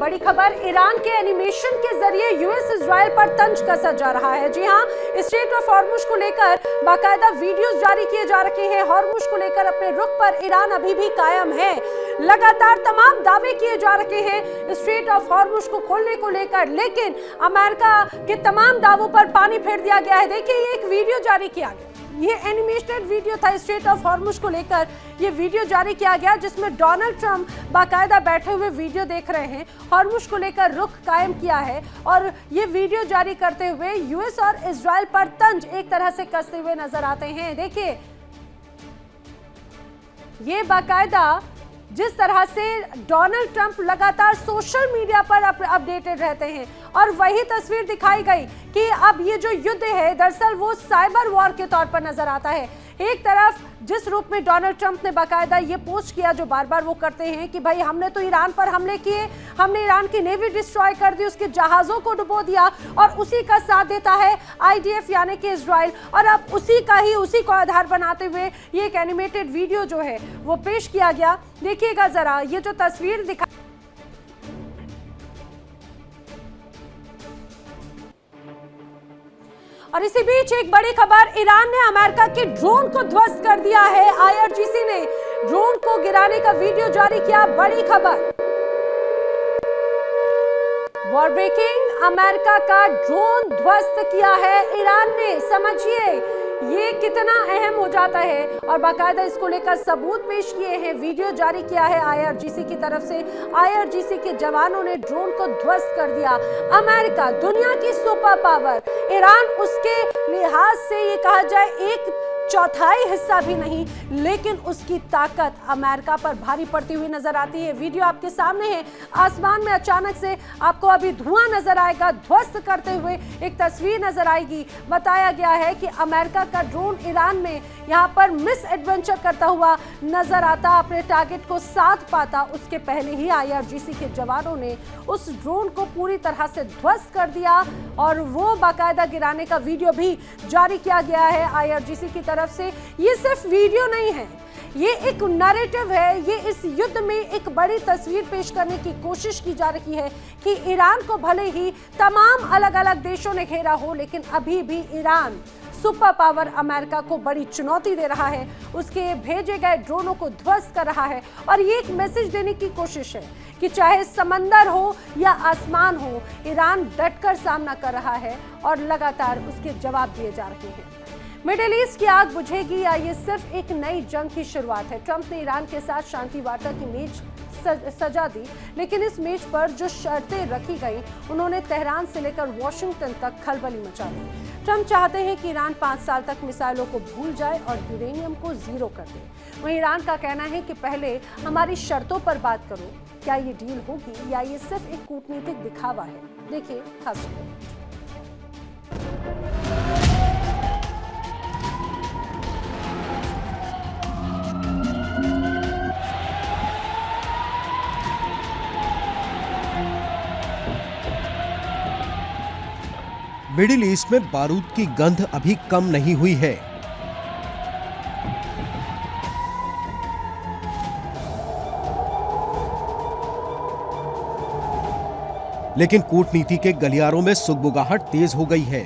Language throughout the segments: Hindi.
बड़ी खबर, ईरान के एनिमेशन के जरिए यूएस इजराइल पर तंज कसा जा रहा है। जी हां, स्ट्रेट ऑफ हॉर्मुज को लेकर बाकायदा वीडियोस जारी किए जा रहे हैं। हॉर्मुज को लेकर अपने रुख पर ईरान अभी भी कायम है। लगातार तमाम दावे किए जा रहे हैं स्ट्रेट ऑफ हॉर्मुज को खोलने को लेकर, लेकिन अमेरिका के तमाम दावों पर पानी फेर दिया गया है। देखिए, ये एक वीडियो जारी किया गया, ये एनिमेटेड वीडियो था। स्ट्रेट ऑफ हॉर्मुज को लेकर ये वीडियो जारी किया गया जिसमें डोनाल्ड ट्रंप बाकायदा बैठे हुए वीडियो देख रहे हैं। हॉर्मुज को लेकर रुख कायम किया है और ये वीडियो जारी करते हुए यूएस और इजराइल पर तंज एक तरह से कसते हुए नजर आते हैं। देखिए, ये बाकायदा जिस तरह से डोनाल्ड ट्रंप लगातार सोशल मीडिया पर अपडेटेड रहते हैं और वही तस्वीर दिखाई गई कि अब ये जो युद्ध है दरअसल वो साइबर वॉर के तौर पर नजर आता है। एक तरफ जिस रूप में डोनाल्ड ट्रंप ने बाकायदा ये पोस्ट किया जो बार बार वो करते हैं कि भाई हमने तो ईरान पर हमले किए, हमने ईरान की नेवी डिस्ट्रॉय कर दी, उसके जहाजों को डुबो दिया, और उसी का साथ देता है आईडीएफ यानी कि इजराइल। और अब उसी को आधार बनाते हुए ये एक एनिमेटेड वीडियो जो है वो पेश किया गया। देखिएगा जरा ये जो तस्वीर दिखा, और इसी बीच एक बड़ी खबर, ईरान ने अमेरिका के ड्रोन को ध्वस्त कर दिया है। आईआरजीसी ने ड्रोन को गिराने का वीडियो जारी किया। बड़ी खबर, वॉर ब्रेकिंग, अमेरिका का ड्रोन ध्वस्त किया है ईरान ने। समझिए ये कितना अहम हो जाता है, और बाकायदा इसको लेकर सबूत पेश किए हैं, वीडियो जारी किया है आईआरजीसी की तरफ से। आईआरजीसी के जवानों ने ड्रोन को ध्वस्त कर दिया। अमेरिका दुनिया की सुपर पावर, ईरान उसके लिहाज से ये कहा जाए एक चौथाई हिस्सा भी नहीं, लेकिन उसकी ताकत अमेरिका पर भारी पड़ती हुई नजर आती है। वीडियो आपके सामने है, आसमान में अचानक से आपको अभी धुआं नजर आएगा, ध्वस्त करते हुए एक तस्वीर नजर आएगी। बताया गया है कि अमेरिका का ड्रोन ईरान में यहाँ पर मिस एडवेंचर करता हुआ नजर आता, अपने टारगेट को साध पाता उसके पहले ही आईआरजीसी के जवानों ने उस ड्रोन को पूरी तरह से ध्वस्त कर दिया, और वो बाकायदा गिराने का वीडियो भी जारी किया गया है आईआरजीसी की तरफ से। ये सिर्फ वीडियो नहीं है, ये एक नैरेटिव है। ये इस युद्ध में एक बड़ी तस्वीर पेश करने की कोशिश की जा रही है कि ईरान को भले ही तमाम अलग अलग देशों ने घेरा हो, लेकिन अभी भी ईरान सुपर पावर अमेरिका को बड़ी चुनौती दे रहा है, उसके भेजे गए ड्रोनों को ध्वस्त कर रहा है। और ये एक मैसेज देने की कोशिश है कि चाहे समंदर हो या आसमान हो, ईरान डटकर सामना कर रहा है और लगातार उसके जवाब दिए जा रहे हैं। मिडिल ईस्ट की आग बुझेगी या ये सिर्फ एक नई जंग की शुरुआत है? ट्रंप ने ईरान के साथ शांति वार्ता की मेज सजा दी, लेकिन इस मेज पर जो शर्तें रखी गई उन्होंने तेहरान से लेकर वॉशिंगटन तक खलबली मचा दी। ट्रंप चाहते हैं कि ईरान 5 साल तक मिसाइलों को भूल जाए और यूरेनियम को जीरो कर दे। वहीं ईरान का कहना है कि पहले हमारी शर्तों पर बात करो, क्या ये डील होगी या ये सिर्फ एक कूटनीतिक दिखावा है? देखिए खास रिपोर्ट। मिडिल ईस्ट में बारूद की गंध अभी कम नहीं हुई है। लेकिन कूटनीति के गलियारों में सुगबुगाहट तेज हो गई है।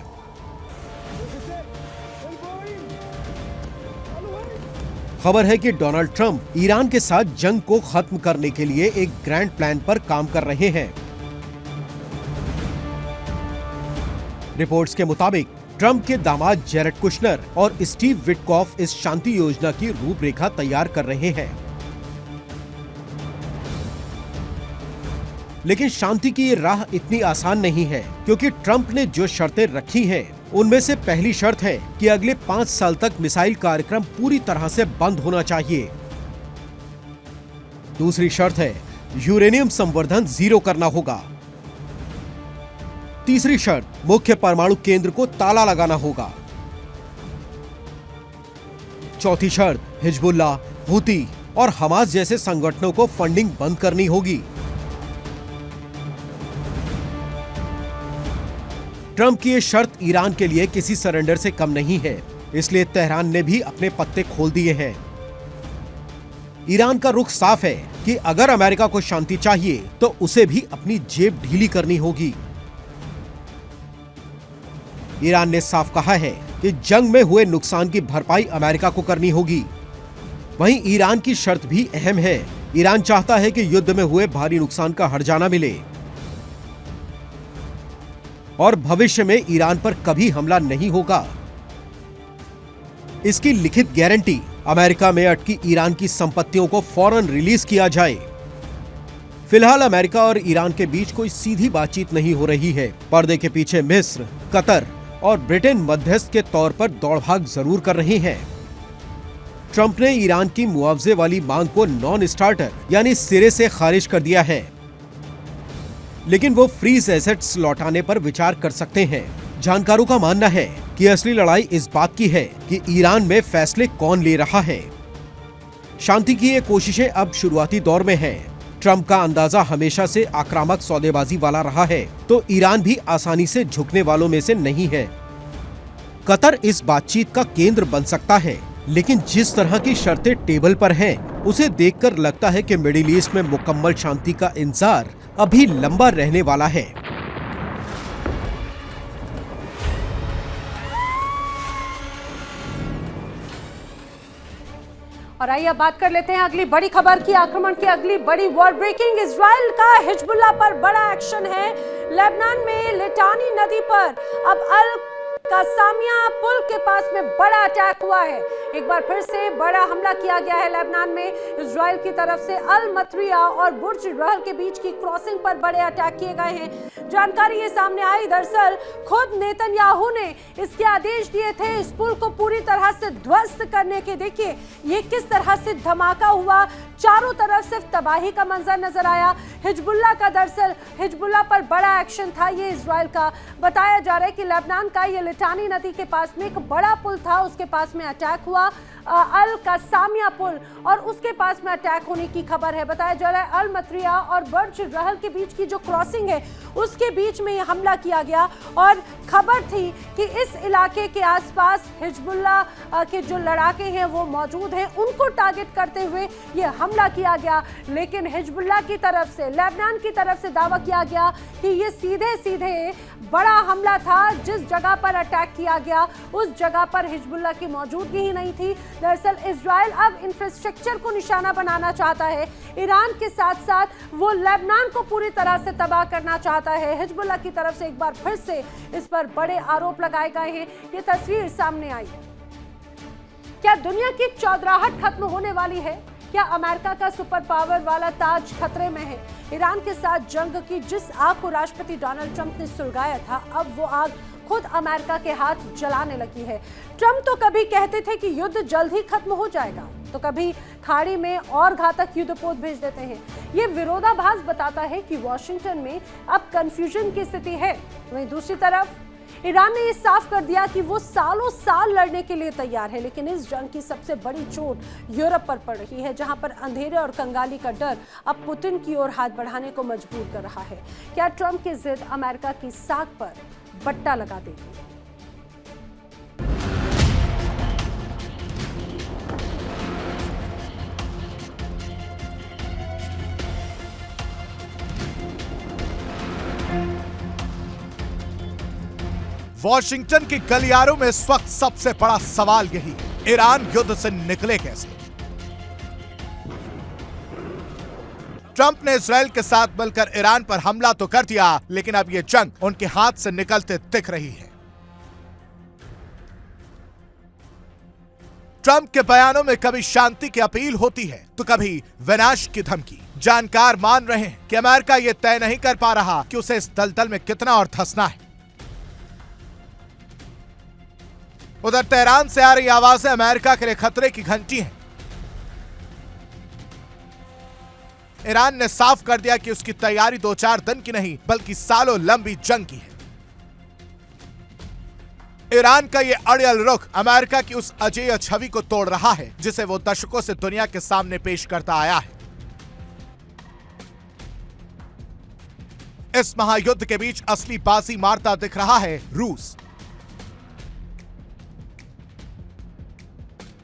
खबर है कि डोनाल्ड ट्रंप ईरान के साथ जंग को खत्म करने के लिए एक ग्रैंड प्लान पर काम कर रहे हैं। रिपोर्ट्स के मुताबिक ट्रंप के दामाद जेरेड कुशनर और स्टीव विटकॉफ इस शांति योजना की रूपरेखा तैयार कर रहे हैं। लेकिन शांति की ये राह इतनी आसान नहीं है, क्योंकि ट्रंप ने जो शर्तें रखी हैं, उनमें से पहली शर्त है कि अगले 5 साल तक मिसाइल कार्यक्रम पूरी तरह से बंद होना चाहिए। दूसरी शर्त है यूरेनियम संवर्धन जीरो करना होगा। तीसरी शर्त, मुख्य परमाणु केंद्र को ताला लगाना होगा। चौथी शर्त, हिजबुल्लाह, हूती और हमास जैसे संगठनों को फंडिंग बंद करनी होगी। ट्रंप की ये शर्त ईरान के लिए किसी सरेंडर से कम नहीं है, इसलिए तेहरान ने भी अपने पत्ते खोल दिए हैं। ईरान का रुख साफ है कि अगर अमेरिका को शांति चाहिए तो उसे भी अपनी जेब ढीली करनी होगी। ईरान ने साफ कहा है कि जंग में हुए नुकसान की भरपाई अमेरिका को करनी होगी। वहीं ईरान की शर्त भी अहम है। ईरान चाहता है कि युद्ध में हुए भारी नुकसान का हर्जाना मिले और भविष्य में ईरान पर कभी हमला नहीं होगा। इसकी लिखित गारंटी अमेरिका में अटकी ईरान की संपत्तियों को फौरन रिलीज किया जाए। फिलहाल अमेरिका और ईरान के बीच कोई सीधी बातचीत नहीं हो रही है। पर्दे के पीछे मिस्र, कतर और ब्रिटेन मध्यस्थ के तौर पर दौड़भाग जरूर कर रहे हैं। ट्रंप ने ईरान की मुआवजे वाली मांग को नॉन स्टार्टर यानी सिरे से खारिज कर दिया है, लेकिन वो फ्रीज एसेट्स लौटाने पर विचार कर सकते हैं। जानकारों का मानना है कि असली लड़ाई इस बात की है कि ईरान में फैसले कौन ले रहा है। शांति की ये कोशिशें अब शुरुआती दौर में हैं। ट्रंप का अंदाजा हमेशा से आक्रामक सौदेबाजी वाला रहा है, तो ईरान भी आसानी से झुकने वालों में से नहीं है। कतर इस बातचीत का केंद्र बन सकता है, लेकिन जिस तरह की शर्तें टेबल पर हैं, उसे देखकर लगता है कि मिडिल ईस्ट में मुकम्मल शांति का इंतजार अभी लंबा रहने वाला है। और आइए अब बात कर लेते हैं अगली बड़ी खबर की। आक्रमण की अगली बड़ी वॉर ब्रेकिंग। इजराइल का हिजबुल्लाह पर बड़ा एक्शन है। लेबनान में लिटानी नदी पर अब अल कासामिया पुल के पास में बड़ा अटैक हुआ है। एक बार फिर से बड़ा हमला किया गया है लेबनान में। इजराइल की तरफ से अल मत्रिया और बुर्ज रहल के बीच की क्रॉसिंग पर बड़े अटैक किए गए हैं। जानकारी ये सामने आई, दरअसल खुद नेतन्याहू ने इसके आदेश दिए थे इस पुल को पूरी तरह से ध्वस्त करने के। देखिए ये किस तरह से धमाका हुआ, चारों तरफ सिर्फ तबाही का मंजर नजर आया। हिजबुल्लाह का दरअसल हिजबुल्लाह पर बड़ा एक्शन था ये इजराइल का। बताया जा रहा है कि लेबनान का ये लिटानी नदी के पास में एक बड़ा पुल था, उसके पास में अटैक हुआ, अल कासामिया पुल, और उसके पास में अटैक होने की खबर है। बताया जा रहा है अल मत्रिया और बुर्ज रहल के बीच की जो क्रॉसिंग है उसके बीच में ये हमला किया गया, और खबर थी कि इस इलाके के आसपास हिजबुल्लाह के जो लड़ाके हैं वो मौजूद हैं, उनको टारगेट करते हुए ये हमला किया गया। लेकिन हिजबुल्लाह की तरफ से, लेबनान की तरफ से दावा किया गया कि ये सीधे सीधे बड़ा हमला था। जिस जगह पर अटैक किया गया उस जगह पर हिजबुल्लाह की मौजूदगी ही नहीं थी। दरअसल इजराइल अब इंफ्रास्ट्रक्चर को निशाना बनाना चाहता है। ईरान के साथ साथ वो लेबनान को पूरी तरह से तबाह करना चाहता है। हिजबुल्लाह की तरफ से एक बार फिर से इस पर बड़े आरोप लगाए गए हैं। ये तस्वीर सामने आई। क्या दुनिया की चौधराहट खत्म होने वाली है? क्या अमेरिका का सुपर पावर वाला ताज खतरे में है? ईरान के साथ जंग की जिस आग को राष्ट्रपति डोनाल्ड ट्रंप ने सुलगाया था, अब वो आग खुद अमेरिका के हाथ जलाने लगी है। ट्रंप तो कभी कहते थे कि युद्ध जल्द ही खत्म हो जाएगा, तो कभी खाड़ी में और घातक युद्धपोत भेज देते हैं। ये विरोधाभास बताता है कि वॉशिंगटन में अब कंफ्यूजन की स्थिति है। वहीं दूसरी तरफ ईरान ने ये साफ कर दिया कि वो सालों साल लड़ने के लिए तैयार है, लेकिन इस जंग की सबसे बड़ी चोट यूरोप पर पड़ रही है, जहां पर अंधेरे और कंगाली का डर अब पुतिन की ओर हाथ बढ़ाने को मजबूर कर रहा है। क्या ट्रंप की जिद अमेरिका की साख पर बट्टा लगा देगी? वॉशिंगटन की गलियारों में इस वक्त सबसे बड़ा सवाल यही है, ईरान युद्ध से निकले कैसे? ट्रंप ने इजराइल के साथ मिलकर ईरान पर हमला तो कर दिया, लेकिन अब यह जंग उनके हाथ से निकलते दिख रही है। ट्रंप के बयानों में कभी शांति की अपील होती है तो कभी विनाश की धमकी। जानकार मान रहे हैं कि अमेरिका यह तय नहीं कर पा रहा कि उसे इस दलदल में कितना और धंसना है। उधर तेहरान से आ रही आवाजें अमेरिका के लिए खतरे की घंटी हैं। ईरान ने साफ कर दिया कि उसकी तैयारी 2-4 दिन की नहीं बल्कि सालों लंबी जंग की है। ईरान का यह अड़ियल रुख अमेरिका की उस अजेय छवि को तोड़ रहा है जिसे वो दशकों से दुनिया के सामने पेश करता आया है। इस महायुद्ध के बीच असली बाजी मारता दिख रहा है रूस।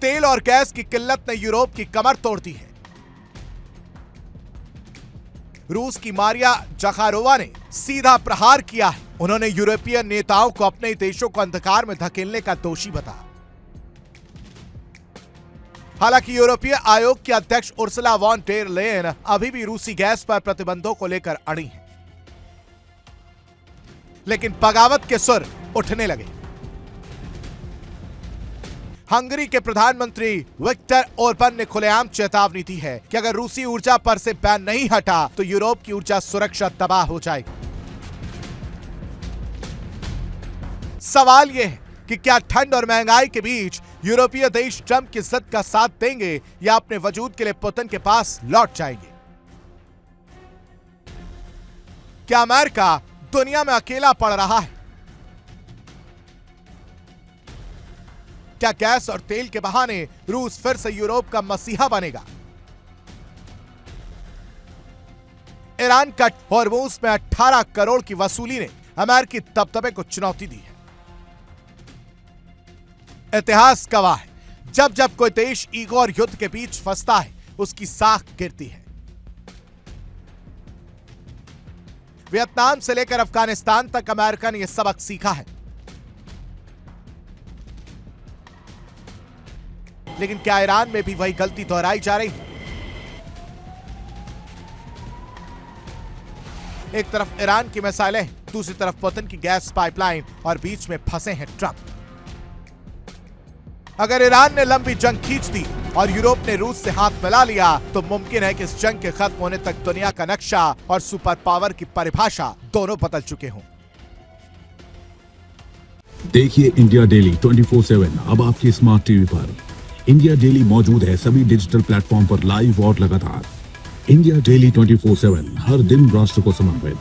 तेल और गैस की किल्लत ने यूरोप की कमर तोड़ दी है। रूस की मारिया जखारोवा ने सीधा प्रहार किया है। उन्होंने यूरोपीय नेताओं को अपने ही देशों को अंधकार में धकेलने का दोषी बताया। हालांकि यूरोपीय आयोग की अध्यक्ष उर्सुला वॉन डेर लेयन अभी भी रूसी गैस पर प्रतिबंधों को लेकर अड़ी हैं। लेकिन बगावत के सुर उठने लगे। हंगरी के प्रधानमंत्री विक्टर ओरबन ने खुलेआम चेतावनी दी है कि अगर रूसी ऊर्जा पर से बैन नहीं हटा तो यूरोप की ऊर्जा सुरक्षा तबाह हो जाएगी। सवाल यह है कि क्या ठंड और महंगाई के बीच यूरोपीय देश ट्रंप की जिद का साथ देंगे या अपने वजूद के लिए पुतिन के पास लौट जाएंगे? क्या अमेरिका दुनिया में अकेला पड़ रहा है? क्या गैस और तेल के बहाने रूस फिर से यूरोप का मसीहा बनेगा? ईरान का हॉर्मूज में 18 करोड़ की वसूली ने अमेरिकी दबदबे को चुनौती दी है। इतिहास गवाह है, जब जब कोई देश ईगो और युद्ध के बीच फंसता है उसकी साख गिरती है। वियतनाम से लेकर अफगानिस्तान तक अमेरिका ने यह सबक सीखा है। लेकिन क्या ईरान में भी वही गलती दोहराई जा रही है? एक तरफ ईरान की मिसाइलें, दूसरी तरफ पुतिन की गैस पाइपलाइन और बीच में फंसे हैं ट्रंप। अगर ईरान ने लंबी जंग खींच दी और यूरोप ने रूस से हाथ मिला लिया तो मुमकिन है कि इस जंग के खत्म होने तक दुनिया का नक्शा और सुपर पावर की परिभाषा दोनों बदल चुके हों। देखिए इंडिया डेली 24/7 अब आपकी स्मार्ट टीवी पर। इंडिया डेली मौजूद है सभी डिजिटल प्लेटफॉर्म पर लाइव और लगातार। इंडिया डेली 24/7 हर दिन राष्ट्र को समर्पित।